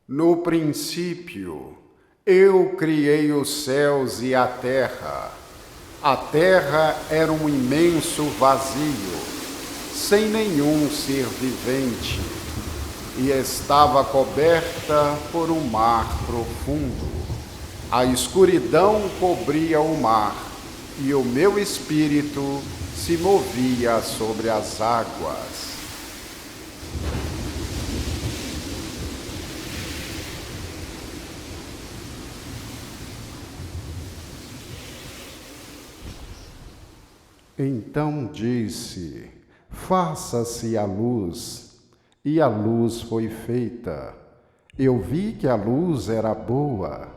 No princípio, eu criei os céus e a terra. A terra era um imenso vazio, sem nenhum ser vivente, e estava coberta por um mar profundo. A escuridão cobria o mar, e o meu espírito se movia sobre as águas. Então disse: faça-se a luz, e a luz foi feita. Eu vi que a luz era boa,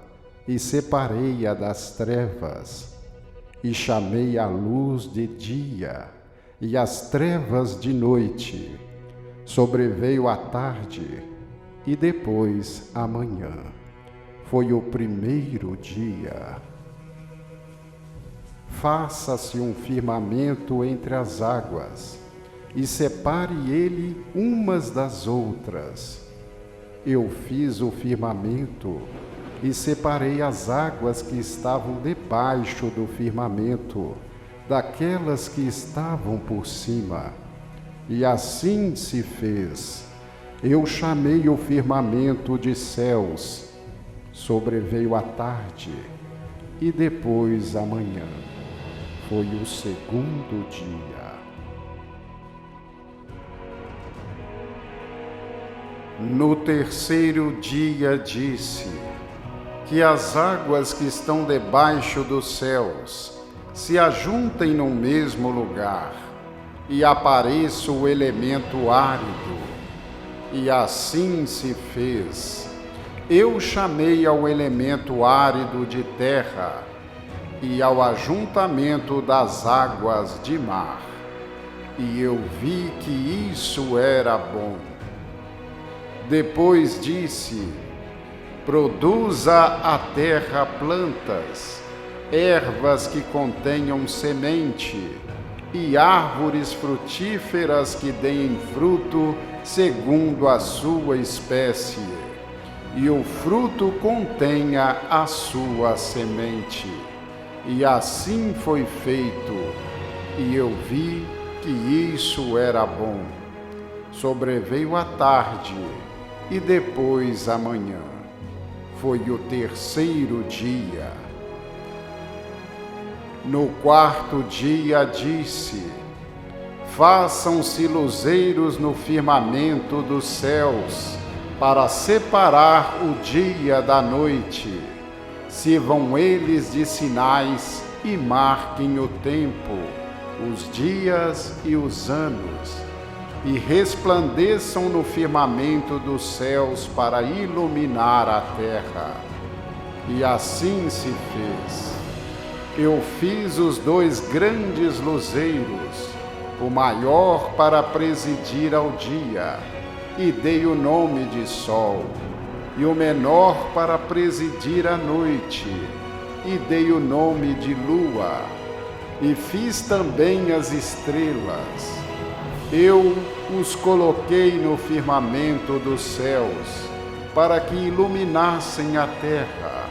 e separei-a das trevas, e chamei a luz de dia, e as trevas de noite. Sobreveio a tarde, e depois a manhã. Foi o primeiro dia. Faça-se um firmamento entre as águas, e separe ele umas das outras. Eu fiz o firmamento, e separei as águas que estavam debaixo do firmamento, daquelas que estavam por cima. E assim se fez. Eu chamei o firmamento de céus. Sobreveio a tarde, e depois a manhã. Foi o segundo dia. No terceiro dia disse: que as águas que estão debaixo dos céus se ajuntem no mesmo lugar, e apareça o elemento árido. E assim se fez. Eu chamei ao elemento árido de terra, e ao ajuntamento das águas de mar. E eu vi que isso era bom. Depois disse: produza a terra plantas, ervas que contenham semente, e árvores frutíferas que deem fruto segundo a sua espécie, e o fruto contenha a sua semente. E assim foi feito, e eu vi que isso era bom. Sobreveio a tarde, e depois a manhã. Foi o terceiro dia. No quarto dia disse: façam-se luzeiros no firmamento dos céus, para separar o dia da noite. Sirvam eles de sinais e marquem o tempo, os dias e os anos, e resplandeçam no firmamento dos céus para iluminar a terra. E assim se fez. Eu fiz os dois grandes luzeiros, o maior para presidir ao dia, e dei o nome de sol, e o menor para presidir à noite, e dei o nome de lua, e fiz também as estrelas. Eu os coloquei no firmamento dos céus, para que iluminassem a terra,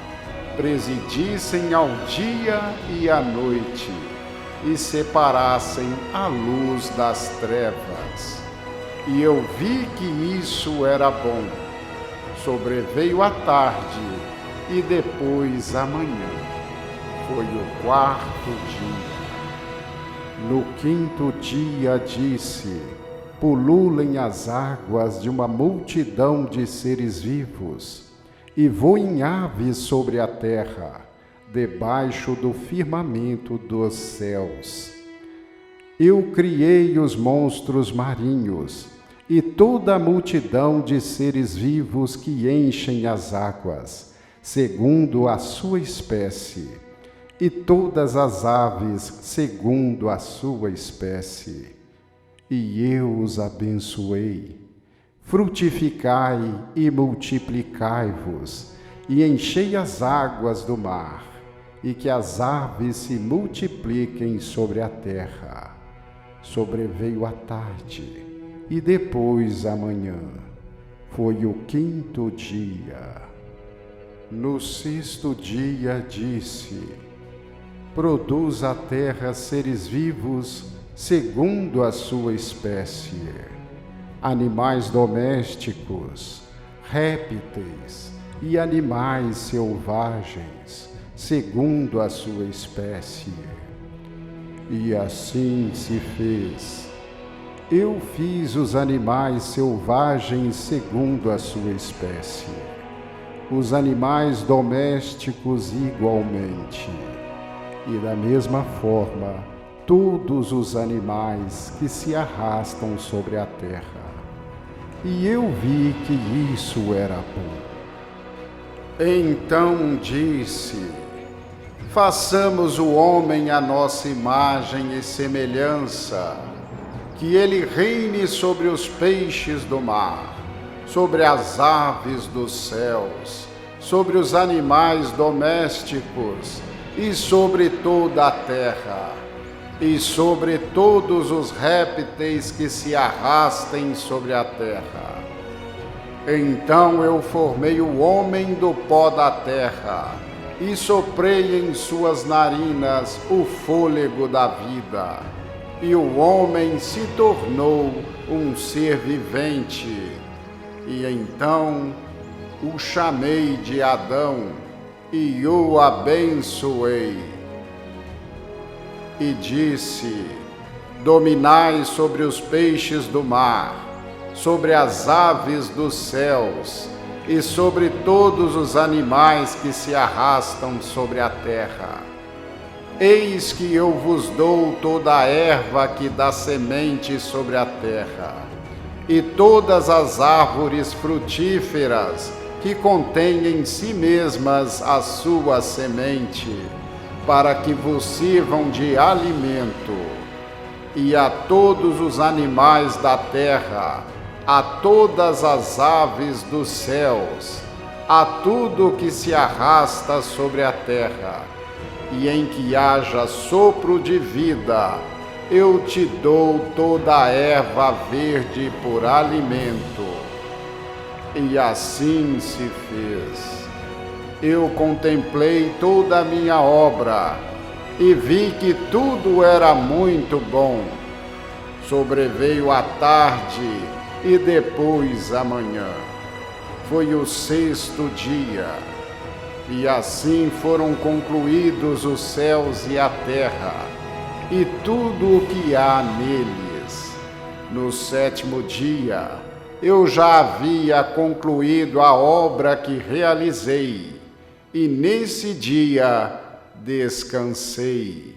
presidissem ao dia e à noite, e separassem a luz das trevas. E eu vi que isso era bom. Sobreveio a tarde, e depois a manhã. Foi o quarto dia. No quinto dia disse: pululem as águas de uma multidão de seres vivos, e voem aves sobre a terra, debaixo do firmamento dos céus. Eu criei os monstros marinhos, e toda a multidão de seres vivos que enchem as águas, segundo a sua espécie, e todas as aves segundo a sua espécie. E eu os abençoei. Frutificai e multiplicai-vos, e enchei as águas do mar, e que as aves se multipliquem sobre a terra. Sobreveio a tarde, e depois a manhã. Foi o 5º dia. No 6º dia disse: produz a terra seres vivos segundo a sua espécie, animais domésticos, répteis e animais selvagens, segundo a sua espécie. E assim se fez. Eu fiz os animais selvagens segundo a sua espécie, os animais domésticos igualmente, e da mesma forma todos os animais que se arrastam sobre a terra. E eu vi que isso era bom. Então disse: façamos o homem à nossa imagem e semelhança, que ele reine sobre os peixes do mar, sobre as aves dos céus, sobre os animais domésticos e sobre toda a terra, e sobre todos os répteis que se arrastem sobre a terra. Então eu formei o homem do pó da terra, e soprei em suas narinas o fôlego da vida, e o homem se tornou um ser vivente. E então o chamei de Adão, e o abençoei. E disse: dominai sobre os peixes do mar, sobre as aves dos céus, e sobre todos os animais que se arrastam sobre a terra. Eis que eu vos dou toda a erva que dá semente sobre a terra, e todas as árvores frutíferas que contêm em si mesmas a sua semente, para que vos sirvam de alimento, e a todos os animais da terra, a todas as aves dos céus, a tudo que se arrasta sobre a terra, e em que haja sopro de vida, eu te dou toda a erva verde por alimento. E assim se fez. Eu contemplei toda a minha obra, e vi que tudo era muito bom. Sobreveio a tarde, e depois a manhã. Foi o 6º dia, e assim foram concluídos os céus e a terra, e tudo o que há neles. No 7º dia, eu já havia concluído a obra que realizei, e nesse dia descansei.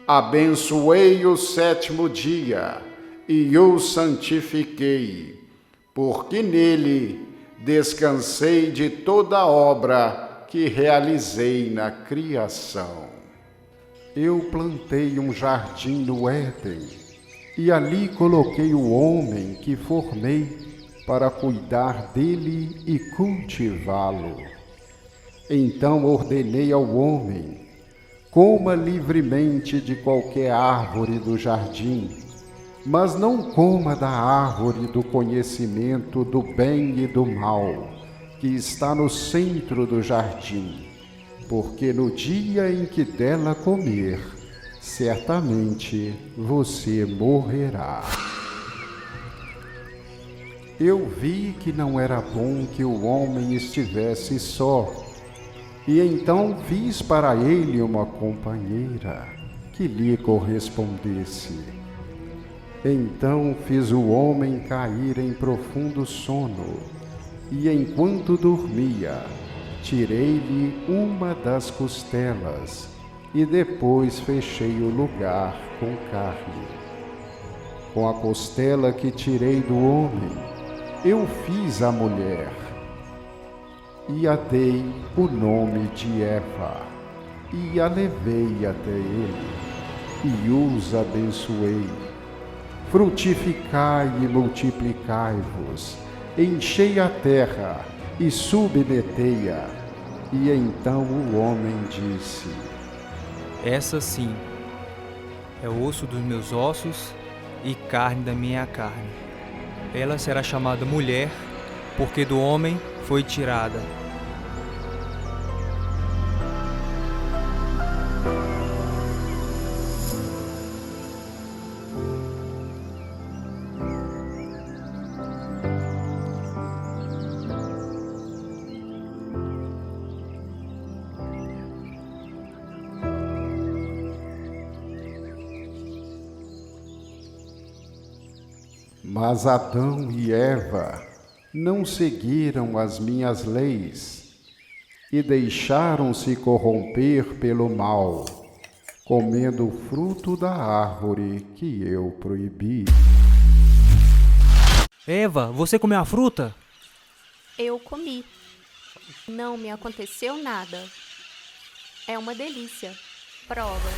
Abençoei o 7º dia, e o santifiquei, porque nele descansei de toda a obra que realizei na criação. Eu plantei um jardim no Éden, e ali coloquei o homem que formei para cuidar dele e cultivá-lo. Então ordenei ao homem: coma livremente de qualquer árvore do jardim, mas não coma da árvore do conhecimento do bem e do mal, que está no centro do jardim, porque no dia em que dela comer, certamente você morrerá. Eu vi que não era bom que o homem estivesse só, e então fiz para ele uma companheira que lhe correspondesse. Então fiz o homem cair em profundo sono, e enquanto dormia, tirei-lhe uma das costelas, e depois fechei o lugar com carne. Com a costela que tirei do homem, eu fiz a mulher, e a dei o nome de Eva, e a levei até ele, e os abençoei. Frutificai e multiplicai-vos, enchei a terra e submetei-a. E então o homem disse: essa sim é osso dos meus ossos e carne da minha carne. Ela será chamada mulher, porque do homem foi tirada. Mas Adão e Eva não seguiram as minhas leis e deixaram-se corromper pelo mal, comendo o fruto da árvore que eu proibi. Eva, você comeu a fruta? Eu comi. Não me aconteceu nada. É uma delícia. Prova.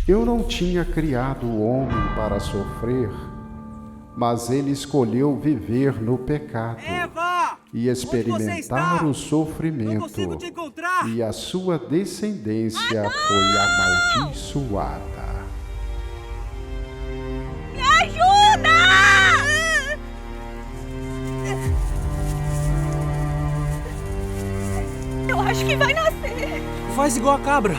Eu não tinha criado o homem para sofrer, mas ele escolheu viver no pecado. Eva! E experimentar o sofrimento, Não consigo te encontrar! e a sua descendência foi amaldiçoada. Me ajuda! Eu acho que vai nascer. Faz igual a cabra!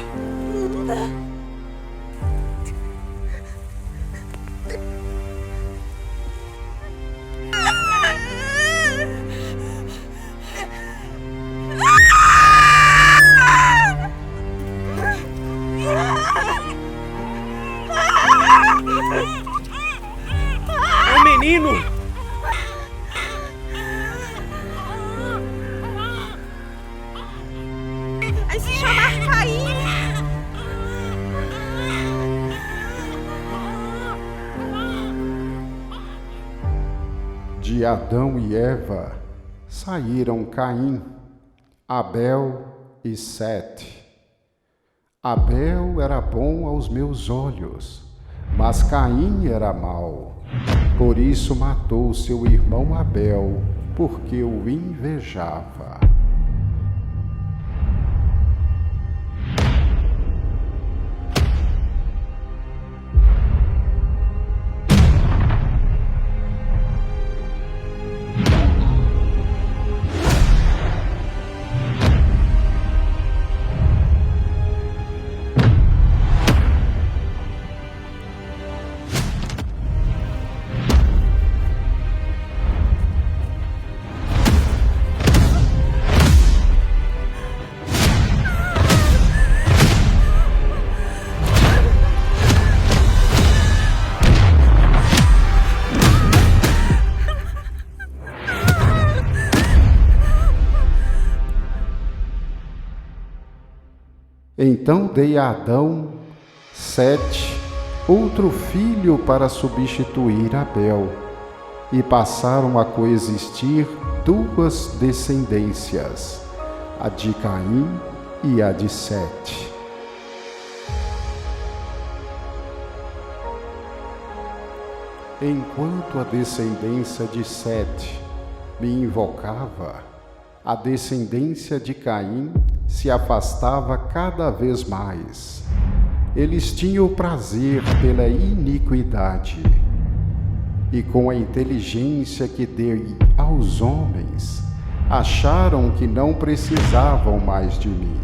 É um menino! Vai se chamar Caim. De Adão e Eva saíram Caim, Abel e Sete. Abel era bom aos meus olhos, mas Caim era mau. Por isso matou seu irmão Abel, porque o invejava. Então dei a Adão, Sete, outro filho para substituir Abel, e passaram a coexistir duas descendências, a de Caim e a de Sete. Enquanto a descendência de Sete me invocava, a descendência de Caim se afastava cada vez mais. Eles tinham prazer pela iniquidade, e com a inteligência que dei aos homens, acharam que não precisavam mais de mim.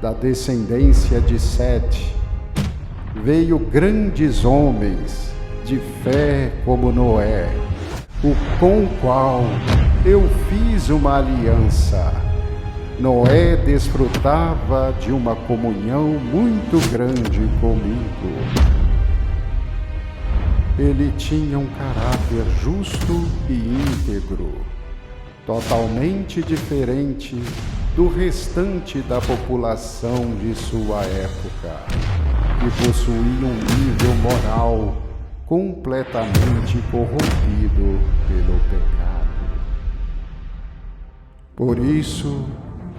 Da descendência de Sete veio grandes homens de fé como Noé, com o qual eu fiz uma aliança. Noé desfrutava de uma comunhão muito grande comigo. Ele tinha um caráter justo e íntegro, totalmente diferente do restante da população de sua época, que possuía um nível moral completamente corrompido pelo pecado. Por isso,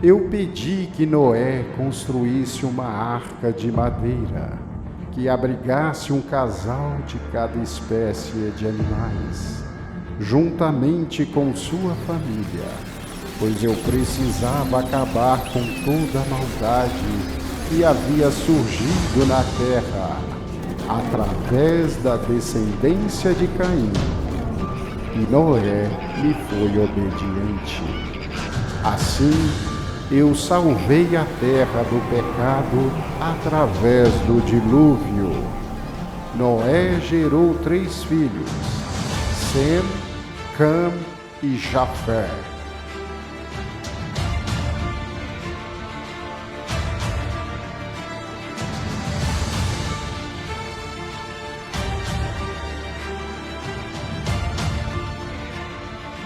eu pedi que Noé construísse uma arca de madeira que abrigasse um casal de cada espécie de animais, juntamente com sua família, pois eu precisava acabar com toda a maldade que havia surgido na terra através da descendência de Caim. E Noé me foi obediente. Assim, eu salvei a terra do pecado através do dilúvio. Noé gerou 3 filhos, Sem, Cam e Jafé.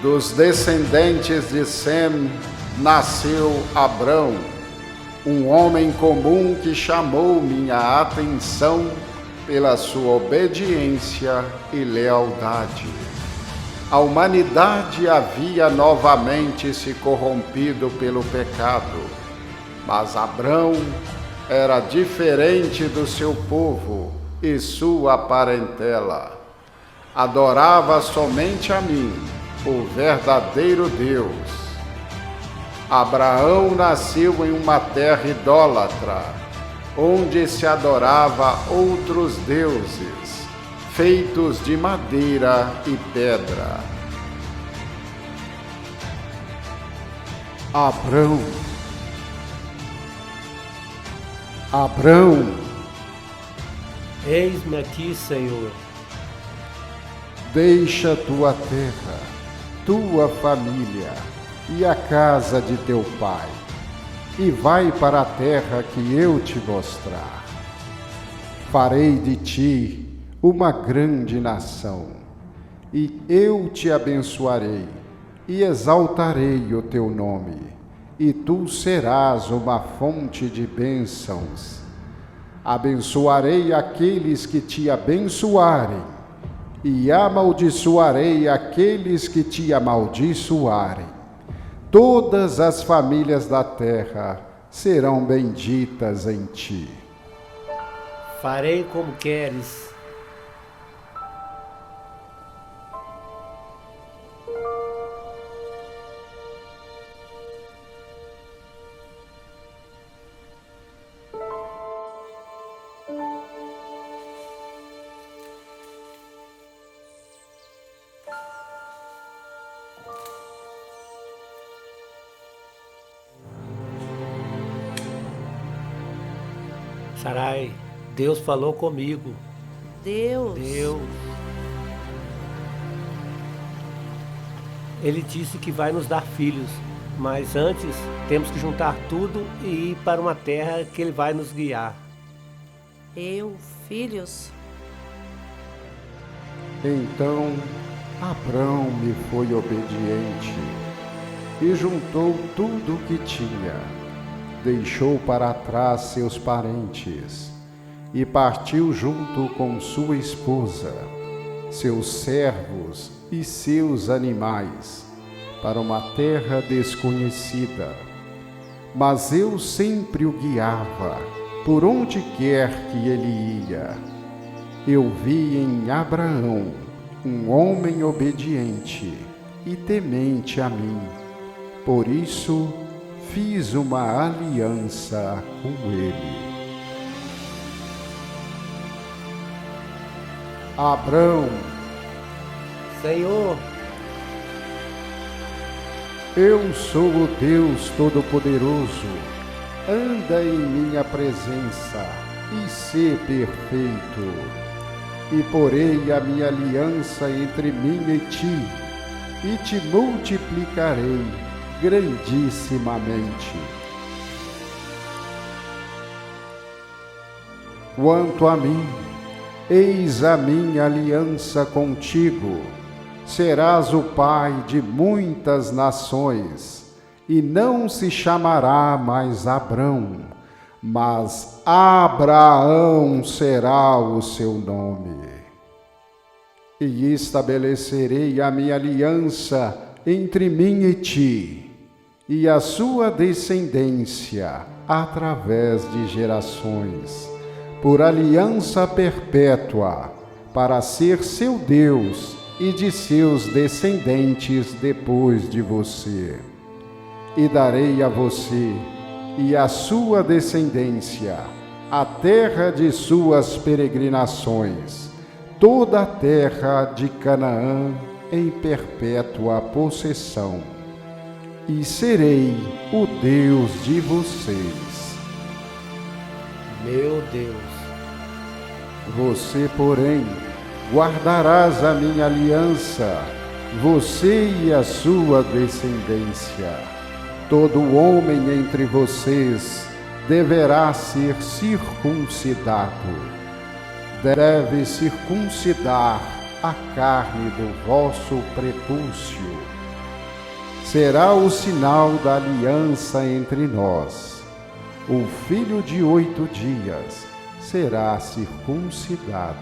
Dos descendentes de Sem nasceu Abrão, um homem comum que chamou minha atenção pela sua obediência e lealdade. A humanidade havia novamente se corrompido pelo pecado, mas Abrão era diferente do seu povo e sua parentela. Adorava somente a mim, o verdadeiro Deus. Abraão nasceu em uma terra idólatra, onde se adorava outros deuses, feitos de madeira e pedra. Abrão, eis-me aqui, Senhor. deixa tua terra, tua família e a casa de teu pai, e vai para a terra que eu te mostrar. Farei de ti uma grande nação, e eu te abençoarei, e exaltarei o teu nome, e tu serás uma fonte de bênçãos. Abençoarei aqueles que te abençoarem, e amaldiçoarei aqueles que te amaldiçoarem. Todas as famílias da terra serão benditas em ti. Farei como queres. Sarai, Deus falou comigo. Deus. Ele disse que vai nos dar filhos, mas antes temos que juntar tudo e ir para uma terra que Ele vai nos guiar. Filhos? Então Abrão me foi obediente e juntou tudo o que tinha. Deixou para trás seus parentes e partiu junto com sua esposa, seus servos e seus animais para uma terra desconhecida. Mas eu sempre o guiava por onde quer que ele ia. Eu vi em Abraão um homem obediente e temente a mim. Por isso, fiz uma aliança com ele. Abrão, Senhor, eu sou o Deus Todo-Poderoso. Anda em minha presença e sê perfeito. E porei a minha aliança entre mim e ti, e te multiplicarei grandissimamente. Quanto a mim, eis a minha aliança contigo. Serás o pai de muitas nações, e não se chamará mais Abrão, mas Abraão será o seu nome. E estabelecerei a minha aliança entre mim e ti, e a sua descendência através de gerações, por aliança perpétua, para ser seu Deus e de seus descendentes depois de você. E darei a você e à sua descendência a terra de suas peregrinações, toda a terra de Canaã em perpétua possessão, e serei o Deus de vocês. Meu Deus. Você, porém, guardarás a minha aliança, você e a sua descendência. Todo homem entre vocês deverá ser circuncidado. Deve circuncidar a carne do vosso prepúcio. Será o sinal da aliança entre nós. O filho de 8 dias será circuncidado.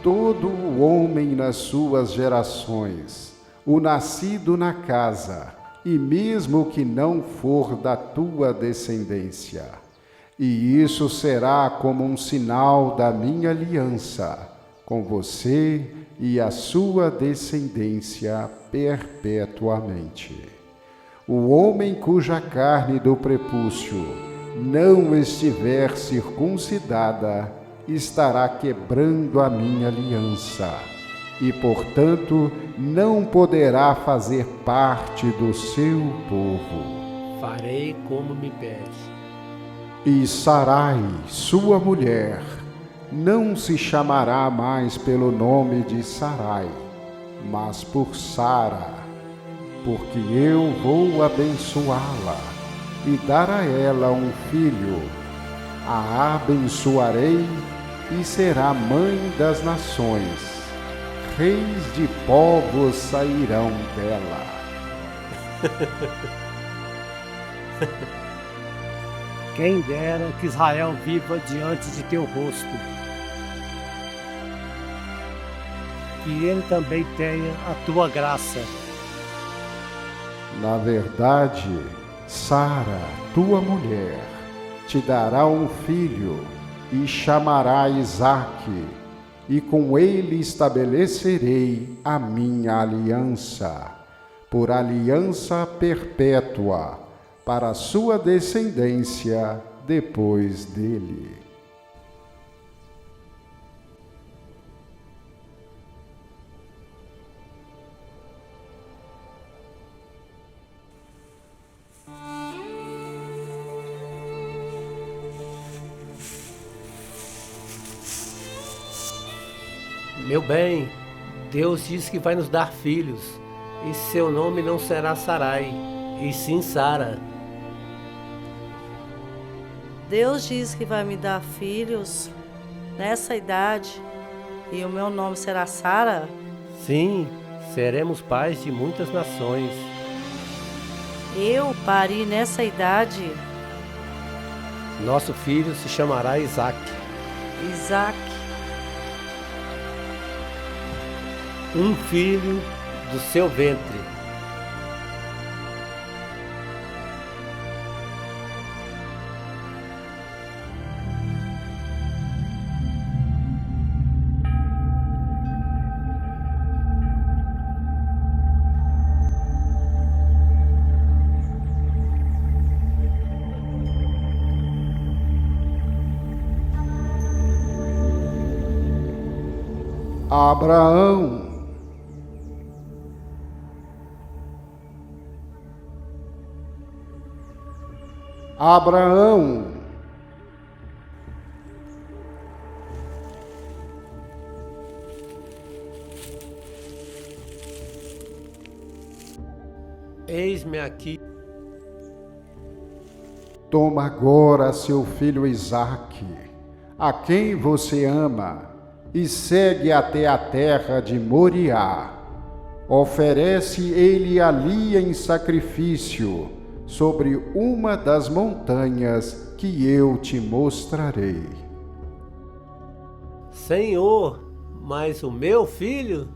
Todo o homem nas suas gerações, o nascido na casa, e mesmo que não for da tua descendência. E isso será como um sinal da minha aliança com você e a sua descendência perpetuamente. O homem cuja carne do prepúcio não estiver circuncidada estará quebrando a minha aliança, e, portanto, não poderá fazer parte do seu povo. Farei como me pede. E Sarai, sua mulher, não se chamará mais pelo nome de Sarai, mas por Sara, porque eu vou abençoá-la e dar a ela um filho. A abençoarei e será mãe das nações. Reis de povos sairão dela. Quem dera que Israel viva diante de teu rosto. Que ele também tenha a tua graça. Na verdade, Sara, tua mulher, te dará um filho e chamará Isaque, e com ele estabelecerei a minha aliança, por aliança perpétua, para a sua descendência depois dele. Meu bem, Deus diz que vai nos dar filhos, e seu nome não será Sarai, e sim Sara. Deus diz que vai me dar filhos nessa idade, e o meu nome será Sara? Sim, seremos pais de muitas nações. Eu pari nessa idade? Nosso filho se chamará Isaque. Isaque. Um filho do seu ventre. Abraão. Abraão. Eis-me aqui. Toma agora seu filho Isaque, a quem você ama, e segue até a terra de Moriá. Oferece ele ali em sacrifício, sobre uma das montanhas que eu te mostrarei. Senhor, mas o meu filho?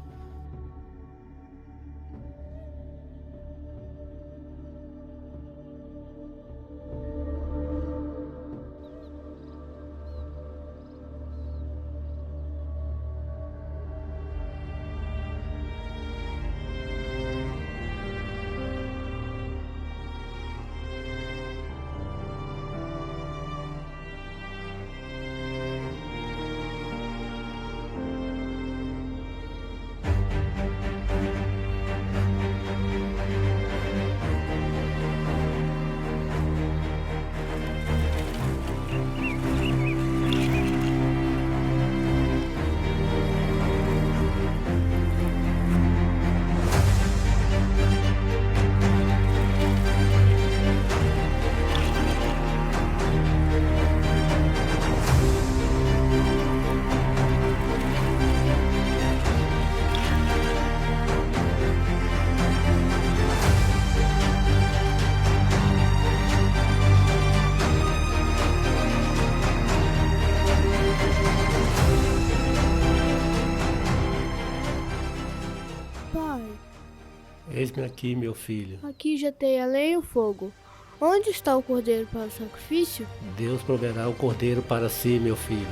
Pai, Eis-me aqui, meu filho. aqui já tem a lenha e o fogo. Onde está o cordeiro para o sacrifício? Deus proverá o cordeiro para si, meu filho.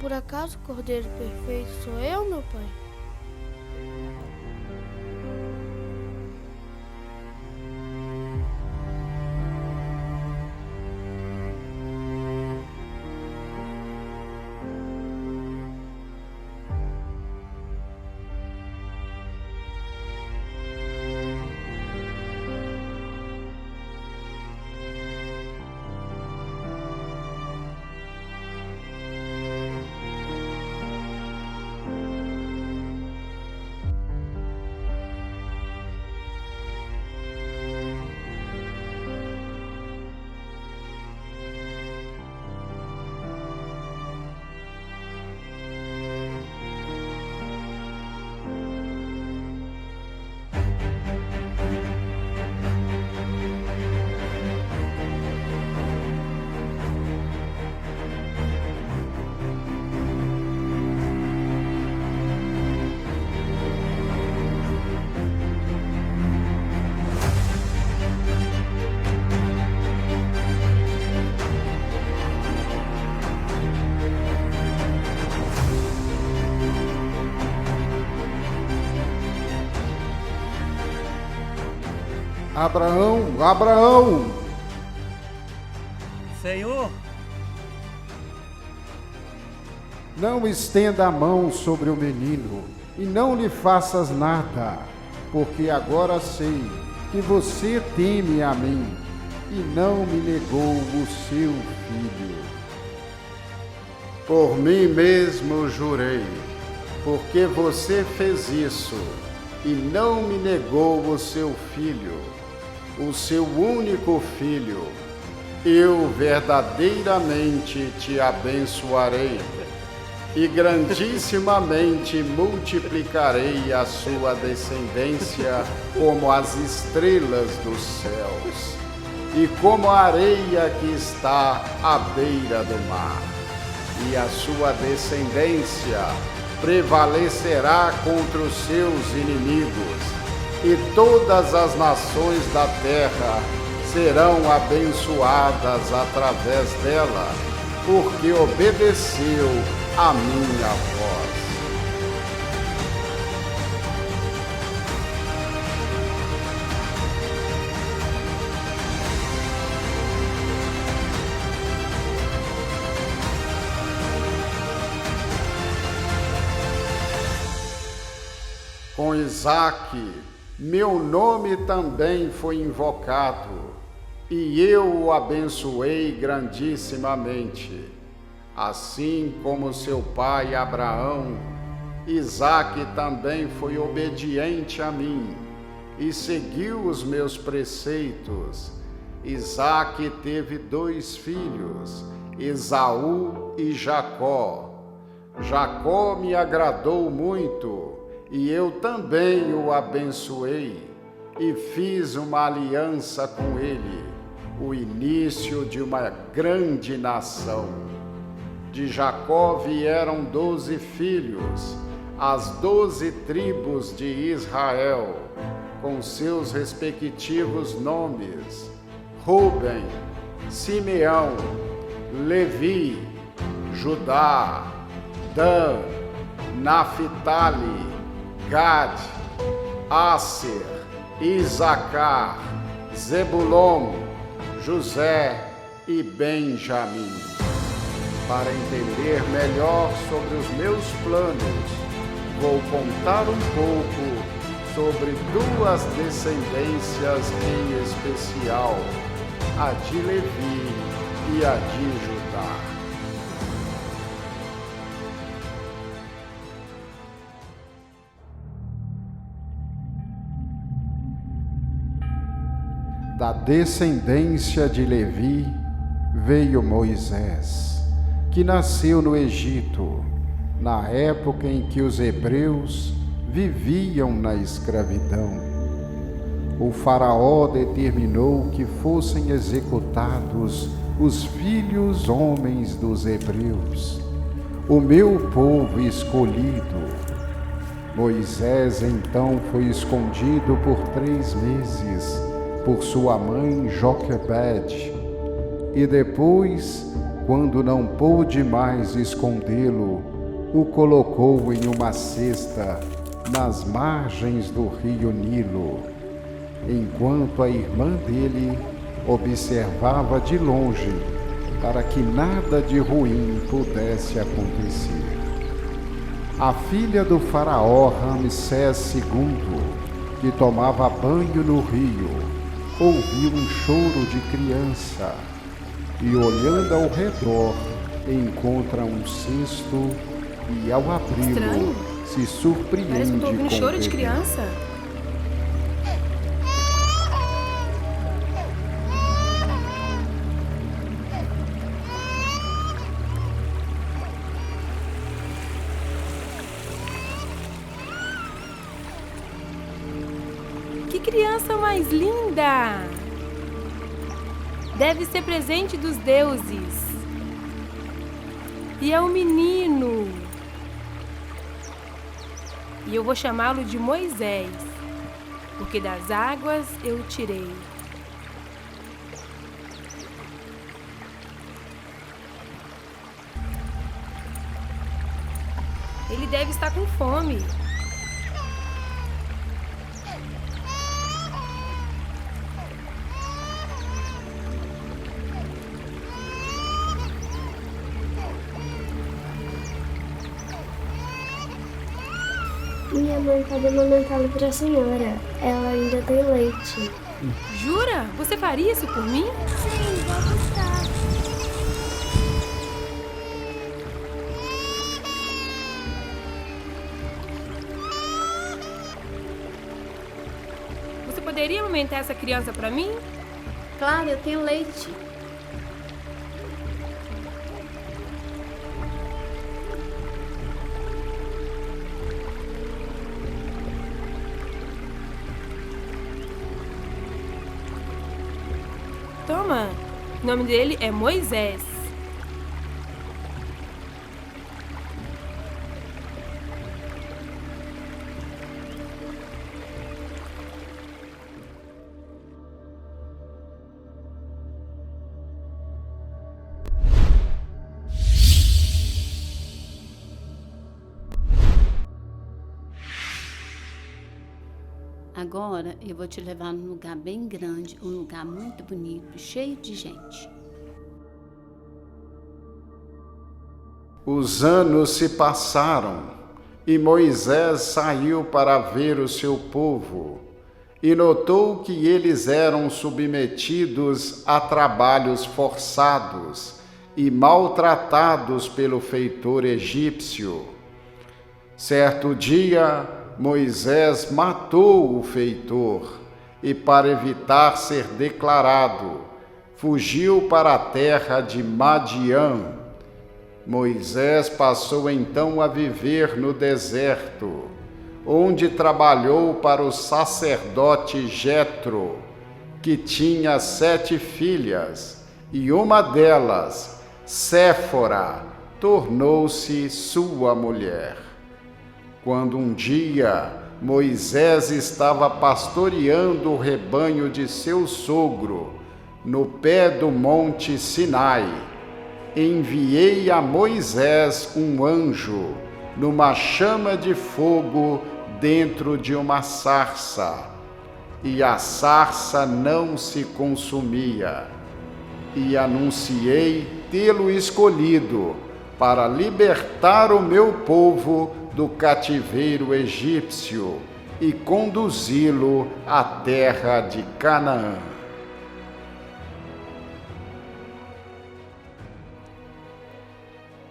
Por acaso o cordeiro perfeito sou eu, meu pai? Abraão, Abraão! Senhor, Não estenda a mão sobre o menino e não lhe faças nada, porque agora sei que você teme a mim e não me negou o seu filho. Por mim mesmo jurei, porque você fez isso e não me negou o seu filho, o seu único filho. Eu verdadeiramente te abençoarei e grandissimamente multiplicarei a sua descendência como as estrelas dos céus e como a areia que está à beira do mar. E a sua descendência prevalecerá contra os seus inimigos, e todas as nações da terra serão abençoadas através dela, porque obedeceu a minha voz. Com Isaque, meu nome também foi invocado, e eu o abençoei grandissimamente. Assim como seu pai Abraão, Isaque também foi obediente a mim e seguiu os meus preceitos. Isaque teve 2 filhos, Esaú e Jacó. Jacó me agradou muito, e eu também o abençoei e fiz uma aliança com ele, o início de uma grande nação. De Jacó vieram 12 filhos, as 12 tribos de Israel, com seus respectivos nomes: Rúben, Simeão, Levi, Judá, Dan, Naphtali, Gad, Asser, Isacar, Zebulon, José e Benjamim. Para entender melhor sobre os meus planos, vou contar um pouco sobre 2 descendências em especial, a de Levi e a de Judá. Da descendência de Levi veio Moisés, que nasceu no Egito, na época em que os hebreus viviam na escravidão. O faraó determinou que fossem executados os filhos homens dos hebreus, o meu povo escolhido. Moisés então foi escondido por 3 meses por sua mãe Joquebede, e depois, quando não pôde mais escondê-lo, o colocou em uma cesta nas margens do rio Nilo, enquanto a irmã dele observava de longe, para que nada de ruim pudesse acontecer. A filha do faraó Ramsés II, que tomava banho no rio, ouviu um choro de criança e, olhando ao redor, encontra um cesto e, ao abri-lo, se surpreende. Parece que eu tô ouvindo com choro o de bebê. criança. Que criança mais linda! Deve ser presente dos deuses. E é um menino. E eu vou chamá-lo de Moisés, porque das águas eu o tirei. Ele deve estar com fome. Minha mãe pode amamentá-lo para a senhora. Ela ainda tem leite. Jura? Você faria isso por mim? Sim, vou gostar. Você poderia amamentar essa criança para mim? Claro, eu tenho leite. Toma. O nome dele é Moisés. Agora eu vou te levar num lugar bem grande, um lugar muito bonito, cheio de gente. Os anos se passaram e Moisés saiu para ver o seu povo e notou que eles eram submetidos a trabalhos forçados e maltratados pelo feitor egípcio. Certo dia, Moisés matou o feitor e, para evitar ser declarado, fugiu para a terra de Madiã. Moisés passou então a viver no deserto, onde trabalhou para o sacerdote Jetro, que tinha 7 filhas, e uma delas, Séfora, tornou-se sua mulher. Quando um dia Moisés estava pastoreando o rebanho de seu sogro, no pé do monte Sinai, enviei a Moisés um anjo, numa chama de fogo dentro de uma sarça, e a sarça não se consumia. E anunciei tê-lo escolhido para libertar o meu povo do cativeiro egípcio e conduzi-lo à terra de Canaã.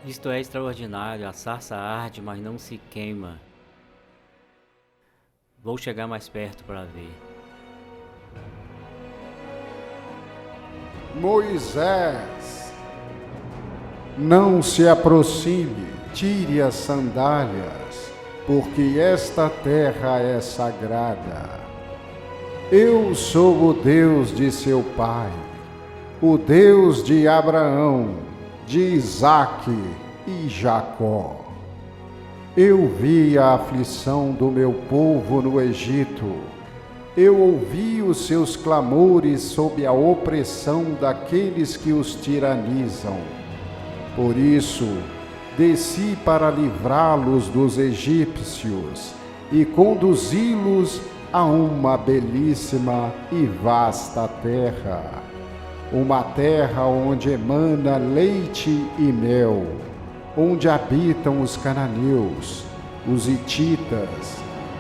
Isto é extraordinário, a sarça arde, mas não se queima. Vou chegar mais perto para ver. Moisés, não se aproxime, tire as sandálias, porque esta terra é sagrada. Eu sou o Deus de seu pai, o Deus de Abraão, de Isaque e Jacó. Eu vi a aflição do meu povo no Egito. Eu ouvi os seus clamores sob a opressão daqueles que os tiranizam. Por isso, desci para livrá-los dos egípcios e conduzi-los a uma belíssima e vasta terra, uma terra onde emana leite e mel, onde habitam os cananeus, os hititas,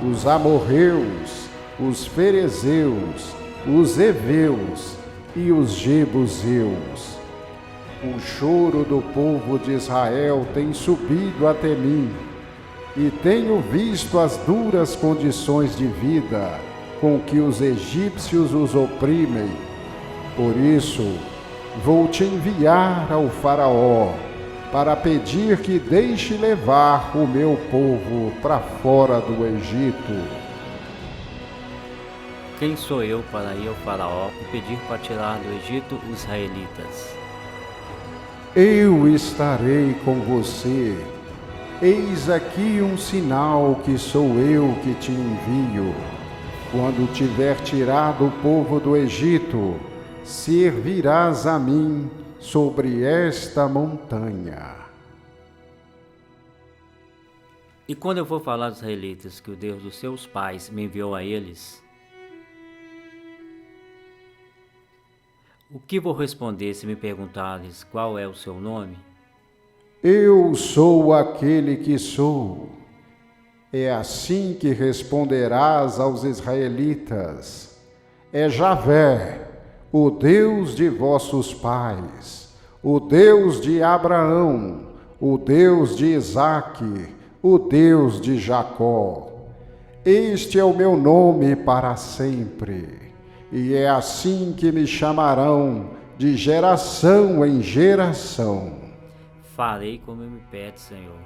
os amorreus, os ferezeus, os heveus e os jebuseus. O choro do povo de Israel tem subido até mim, e tenho visto as duras condições de vida com que os egípcios os oprimem. Por isso, vou te enviar ao Faraó, para pedir que deixe levar o meu povo para fora do Egito. Quem sou eu para ir ao Faraó e pedir para tirar do Egito os israelitas? Eu estarei com você. Eis aqui um sinal que sou eu que te envio. Quando tiver tirado o povo do Egito, servirás a mim sobre esta montanha. E quando eu for falar aos israelitas que o Deus dos seus pais me enviou a eles, o que vou responder se me perguntares qual é o seu nome? Eu sou aquele que sou. É assim que responderás aos israelitas: é Javé, o Deus de vossos pais, o Deus de Abraão, o Deus de Isaque, o Deus de Jacó. Este é o meu nome para sempre, e é assim que me chamarão de geração em geração. Farei como me pede, Senhor.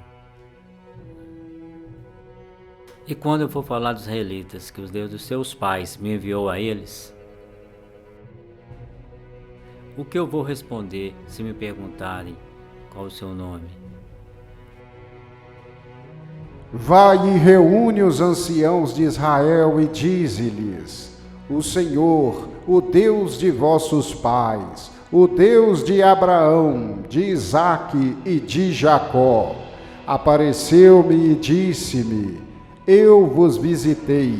E quando eu for falar dos israelitas que o Deus dos seus pais me enviou a eles, o que eu vou responder se me perguntarem qual o seu nome? Vai e reúne os anciãos de Israel e dize-lhes: o Senhor, o Deus de vossos pais, o Deus de Abraão, de Isaque e de Jacó, apareceu-me e disse-me: eu vos visitei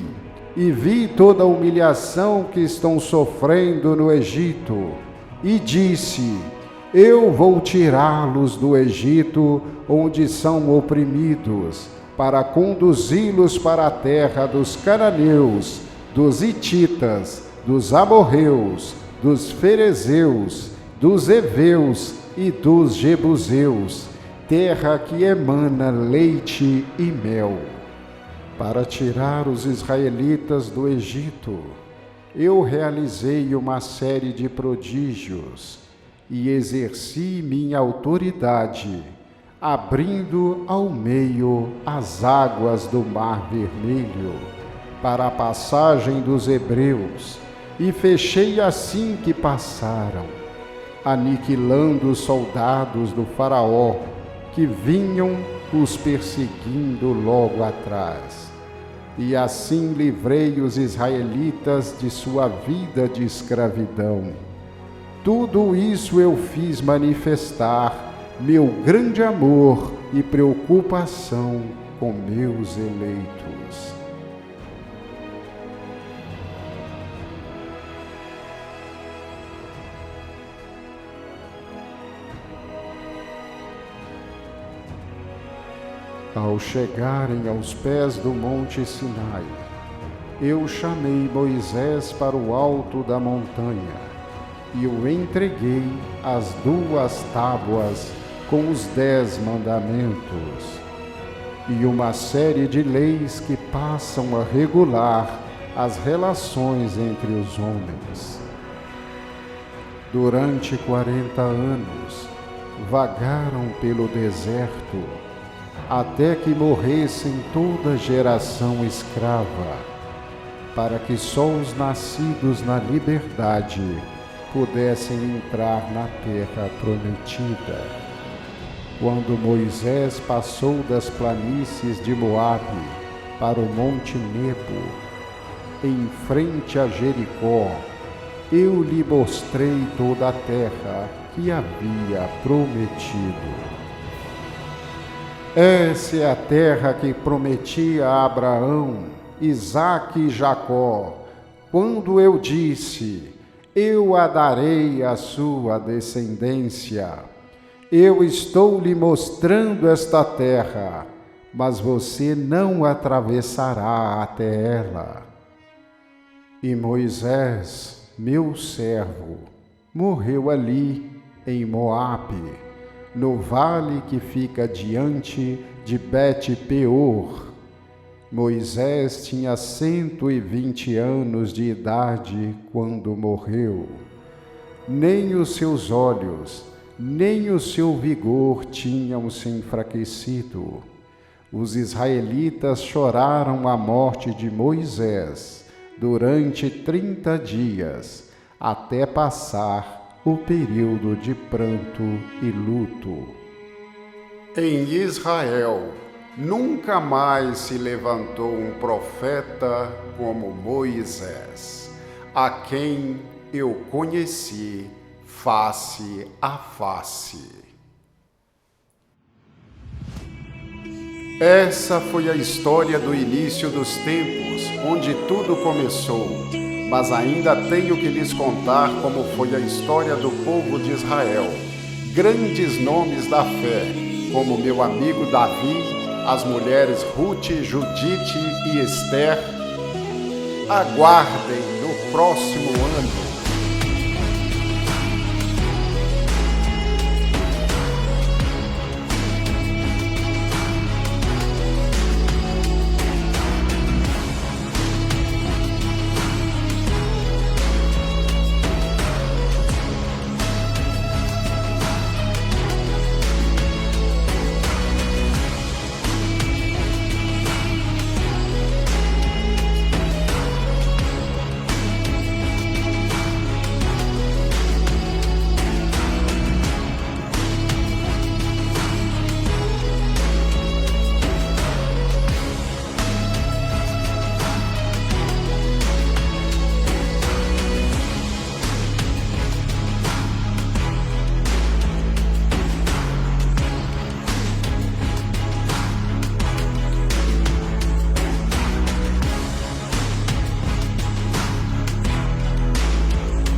e vi toda a humilhação que estão sofrendo no Egito, e disse: eu vou tirá-los do Egito, onde são oprimidos, para conduzi-los para a terra dos cananeus, dos hititas, dos amorreus, dos ferezeus, dos heveus e dos jebuseus, terra que emana leite e mel. Para tirar os israelitas do Egito, eu realizei uma série de prodígios e exerci minha autoridade, abrindo ao meio as águas do Mar Vermelho para a passagem dos hebreus, e fechei assim que passaram, aniquilando os soldados do faraó que vinham os perseguindo logo atrás. E assim livrei os israelitas de sua vida de escravidão. Tudo isso eu fiz manifestar meu grande amor e preocupação com meus eleitos. Ao chegarem aos pés do monte Sinai, eu chamei Moisés para o alto da montanha e o entreguei as 2 tábuas com os 10 mandamentos e uma série de leis que passam a regular as relações entre os homens. Durante 40 anos, vagaram pelo deserto, até que morressem toda geração escrava, para que só os nascidos na liberdade pudessem entrar na terra prometida. Quando Moisés passou das planícies de Moabe para o monte Nebo, em frente a Jericó, eu lhe mostrei toda a terra que havia prometido. Essa é a terra que prometia a Abraão, Isaque e Jacó, quando eu disse: eu a darei à sua descendência. Eu estou lhe mostrando esta terra, mas você não atravessará até ela. E Moisés, meu servo, morreu ali em Moabe, no vale que fica diante de Bet-peor. Moisés tinha 120 anos de idade quando morreu. Nem os seus olhos, nem o seu vigor tinham se enfraquecido. Os israelitas choraram a morte de Moisés durante 30 dias, até passar o período de pranto e luto. Em Israel nunca mais se levantou um profeta como Moisés, a quem eu conheci face a face. Essa foi a história do início dos tempos, onde tudo começou. Mas ainda tenho que lhes contar como foi a história do povo de Israel. Grandes nomes da fé, como meu amigo Davi, as mulheres Ruth, Judite e Esther, aguardem no próximo ano